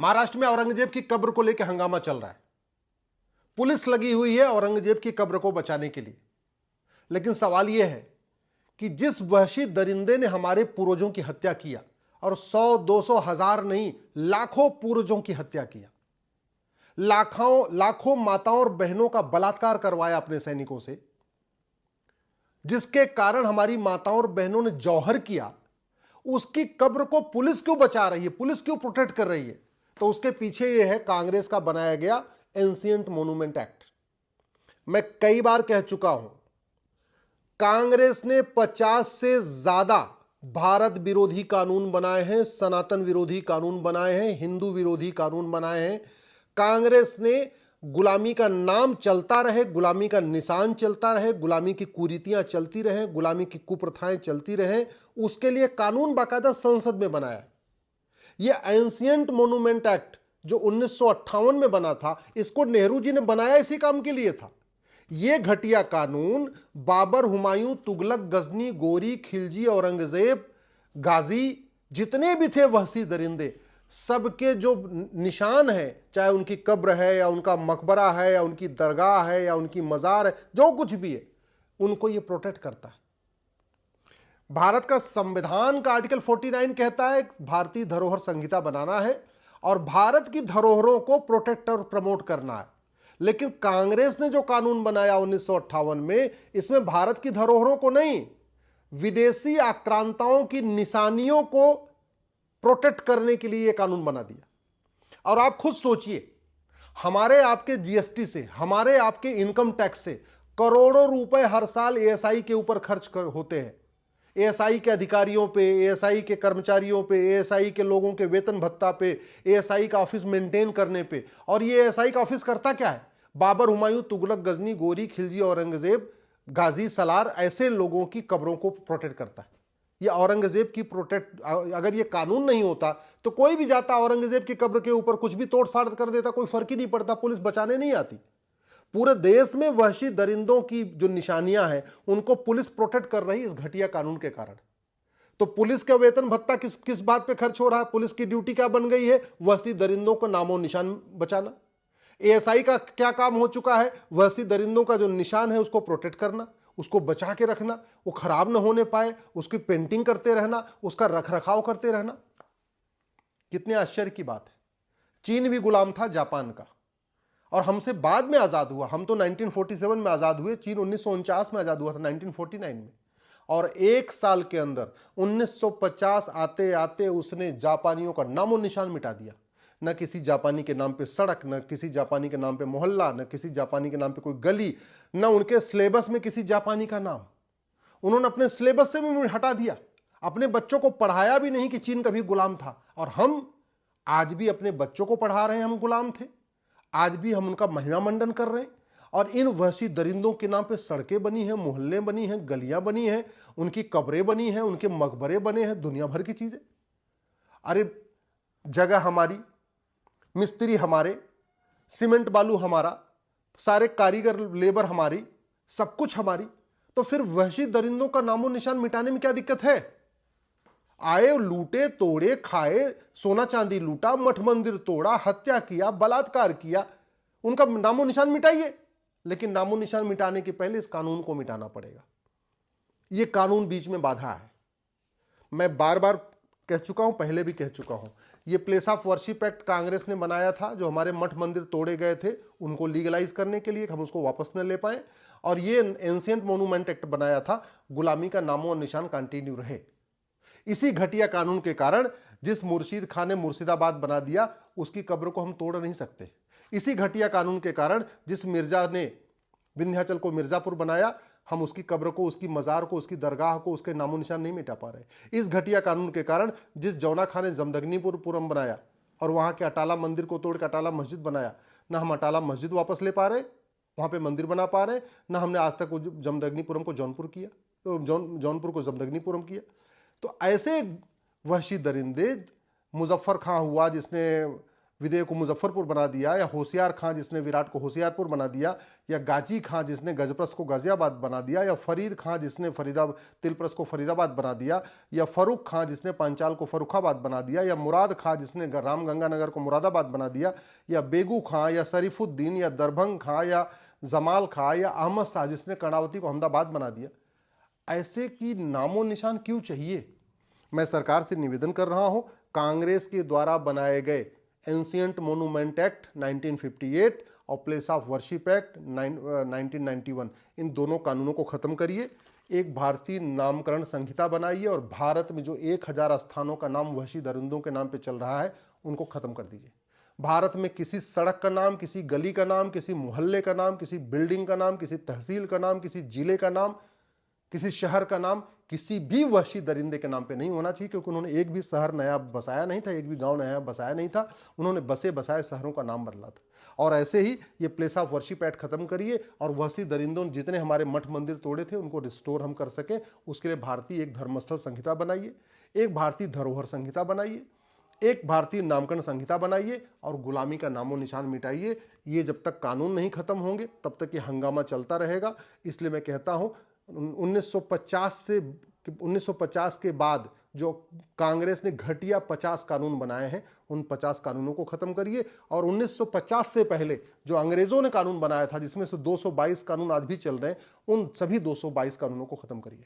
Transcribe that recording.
महाराष्ट्र में औरंगजेब की कब्र को लेकर हंगामा चल रहा है। पुलिस लगी हुई है औरंगजेब की कब्र को बचाने के लिए। लेकिन सवाल यह है कि जिस वहशी दरिंदे ने हमारे पूर्वजों की हत्या किया, और 100, 200, 1000 नहीं, लाखों पूर्वजों की हत्या किया, लाखों माताओं और बहनों का बलात्कार करवाया अपने सैनिकों से, जिसके कारण हमारी माताओं और बहनों ने जौहर किया, उसकी कब्र को पुलिस क्यों बचा रही है, पुलिस क्यों प्रोटेक्ट कर रही है? तो उसके पीछे यह है कांग्रेस का बनाया गया एंशिएंट मॉन्यूमेंट एक्ट। मैं कई बार कह चुका हूं, कांग्रेस ने 50 से ज्यादा भारत विरोधी कानून बनाए हैं, सनातन विरोधी कानून बनाए हैं, हिंदू विरोधी कानून बनाए हैं। कांग्रेस ने गुलामी का नाम चलता रहे, गुलामी का निशान चलता रहे, गुलामी की कुरीतियां चलती रहे, गुलामी की कुप्रथाएं चलती रहे, उसके लिए कानून बाकायदा संसद में बनाया। यह एंशिएंट मॉन्यूमेंट एक्ट जो 1958 में बना था, इसको नेहरू जी ने बनाया इसी काम के लिए था। यह घटिया कानून बाबर, हुमायूं, तुगलक, गजनी, गोरी, खिलजी, औरंगजेब, गाजी, जितने भी थे वहशी दरिंदे, सबके जो निशान है, चाहे उनकी कब्र है या उनका मकबरा है या उनकी दरगाह है या उनकी मजार है, जो कुछ भी है, उनको यह प्रोटेक्ट करता है। भारत का संविधान का आर्टिकल 49 कहता है भारतीय धरोहर संहिता बनाना है और भारत की धरोहरों को प्रोटेक्ट और प्रमोट करना है। लेकिन कांग्रेस ने जो कानून बनाया 1958 में, इसमें भारत की धरोहरों को नहीं, विदेशी आक्रांताओं की निशानियों को प्रोटेक्ट करने के लिए यह कानून बना दिया। और आप खुद सोचिए, हमारे आपके जीएसटी से, हमारे आपके इनकम टैक्स से करोड़ों रुपए हर साल एएसआई के ऊपर खर्च होते हैं। एएसआई के अधिकारियों पे, एएसआई के कर्मचारियों पे, एएसआई के लोगों के वेतन भत्ता पे, एएसआई का ऑफिस मेंटेन करने पे। और ये एएसआई का ऑफिस करता क्या है? बाबर, हुमायूं, तुगलक, गजनी, गोरी, खिलजी, औरंगजेब, गाजी, सलार, ऐसे लोगों की कब्रों को प्रोटेक्ट करता है। ये औरंगजेब की प्रोटेक्ट, अगर ये कानून नहीं होता तो कोई भी जाता औरंगजेब की कब्र के ऊपर कुछ भी तोड़फाड़ कर देता, कोई फर्क ही नहीं पड़ता, पुलिस बचाने नहीं आती। पूरे देश में वहशी दरिंदों की जो निशानियां हैं, उनको पुलिस प्रोटेक्ट कर रही इस घटिया कानून के कारण। तो पुलिस का वेतन भत्ता किस किस बात पे खर्च हो रहा है? पुलिस की ड्यूटी क्या बन गई है? वहशी दरिंदों को नामो निशान बचाना। एएसआई का क्या काम हो चुका है? वहशी दरिंदों का जो निशान है उसको प्रोटेक्ट करना, उसको बचा के रखना, वो खराब ना होने पाए, उसकी पेंटिंग करते रहना, उसका रखरखाव करते रहना। कितने आश्चर्य की बात है। चीन भी गुलाम था जापान का, और हमसे बाद में आजाद हुआ। हम तो 1947 में आजाद हुए, चीन 1949 में आजाद हुआ था, 1949 में। और एक साल के अंदर 1950 आते आते उसने जापानियों का नामो निशान मिटा दिया। न किसी जापानी के नाम पे सड़क, न किसी जापानी के नाम पे मोहल्ला, न किसी जापानी के नाम पे कोई गली, न उनके सिलेबस में किसी जापानी का नाम। उन्होंने अपने सिलेबस से भी हटा दिया। अपने बच्चों को पढ़ाया भी नहीं कि चीन कभी गुलाम था। और हम आज भी अपने बच्चों को पढ़ा रहे हैं हम गुलाम थे, आज भी हम उनका महिमा मंडन कर रहे हैं। और इन वहशी दरिंदों के नाम पे सड़कें बनी हैं, मोहल्ले बनी हैं, गलियां बनी हैं, उनकी कब्रें बनी हैं, उनके मकबरे बने हैं, दुनिया भर की चीजें। अरे जगह हमारी, मिस्त्री हमारे, सीमेंट बालू हमारा, सारे कारीगर लेबर हमारी, सब कुछ हमारी। तो फिर वहशी दरिंदों का नामो निशान मिटाने में क्या दिक्कत है? आए, लूटे, तोड़े, खाए, सोना चांदी लूटा, मठ मंदिर तोड़ा, हत्या किया, बलात्कार किया, उनका नामो निशान मिटाइए। लेकिन नामो निशान मिटाने के पहले इस कानून को मिटाना पड़ेगा। यह कानून बीच में बाधा है। मैं बार बार कह चुका हूं, पहले भी कह चुका हूं, यह place of worship act Congress ने बनाया था, जो हमारे मठ मंदिर तोड़े गए थे उनको लीगलाइज करने के लिए, हम उसको वापस न ले पाए। और यह एंशिएंट मॉन्यूमेंट एक्ट बनाया था, गुलामी का नामो और निशान कंटिन्यू रहे। इसी घटिया कानून के कारण जिस मुर्शीद खान ने मुर्शिदाबाद बना दिया, उसकी कब्र को हम तोड़ नहीं सकते। इसी घटिया कानून के कारण जिस मिर्जा ने विंध्याचल को मिर्जापुर बनाया, हम उसकी कब्र को, उसकी मजार को, उसकी दरगाह को, उसके नामो निशान नहीं मिटा पा रहे। इस घटिया कानून के कारण जिस जौना खान ने जमदग्नीपुरम बनाया और वहां के अटाला मंदिर को तोड़ के अटाला मस्जिद बनाया, ना हम अटाला मस्जिद वापस ले पा रहे, वहां पे मंदिर बना पा रहे, ना हमने आज तक जमदग्नीपुरम को जौनपुर किया, जौनपुर को जमदग्नीपुरम किया। तो ऐसे वहशी दरिंदे, मुजफ्फर खां हुआ जिसने विदेह को मुजफ्फरपुर बना दिया, या होशियार खां जिसने विराट को होशियारपुर बना दिया, या गाजी खां जिसने गजप्रस को गाजियाबाद बना दिया, या फरीद खां जिसने तिलप्रस को फरीदाबाद बना दिया, या फरूख खां जिसने पांचाल को फरुखाबाद बना दिया, या मुराद खां जिसने रामगंगानगर को मुरादाबाद बना दिया, या बेगू खां, या शरीफुद्दीन, या दरभंग खां, या जमाल खां, या अहमद शाह जिसने कर्णावती को अहमदाबाद बना दिया। ऐसे की नामो निशान क्यों चाहिए? मैं सरकार से निवेदन कर रहा हूं, कांग्रेस के द्वारा बनाए गए एंशिएंट मोनूमेंट एक्ट 1958 और प्लेस ऑफ वर्शिप एक्ट 1991, इन दोनों कानूनों को खत्म करिए। एक भारतीय नामकरण संहिता बनाइए और भारत में जो 1000 स्थानों का नाम वहशी दरिंदों के नाम पे चल रहा है उनको खत्म कर दीजिए। भारत में किसी सड़क का नाम, किसी गली का नाम, किसी मोहल्ले का नाम, किसी बिल्डिंग का नाम, किसी तहसील का नाम, किसी जिले का नाम, किसी शहर का नाम किसी भी वहशी दरिंदे के नाम पे नहीं होना चाहिए, क्योंकि उन्होंने एक भी शहर नया बसाया नहीं था, एक भी गांव नया बसाया नहीं था, उन्होंने बसे बसाए शहरों का नाम बदला था। और ऐसे ही ये प्लेस ऑफ वर्शिप एक्ट खत्म करिए और वहशी दरिंदों जितने हमारे मठ मंदिर तोड़े थे उनको रिस्टोर हम कर सके, उसके लिए भारतीय एक धर्मस्थल संहिता बनाइए, एक भारतीय धरोहर संहिता बनाइए, एक भारतीय नामकरण संहिता बनाइए और गुलामी का नामो निशान मिटाइए। ये जब तक कानून नहीं खत्म होंगे तब तक ये हंगामा चलता रहेगा। इसलिए मैं कहता हूं 1950 के बाद जो कांग्रेस ने घटिया 50 कानून बनाए हैं उन 50 कानूनों को खत्म करिए, और 1950 से पहले जो अंग्रेजों ने कानून बनाया था जिसमें से 222 कानून आज भी चल रहे हैं, उन सभी 222 कानूनों को खत्म करिए।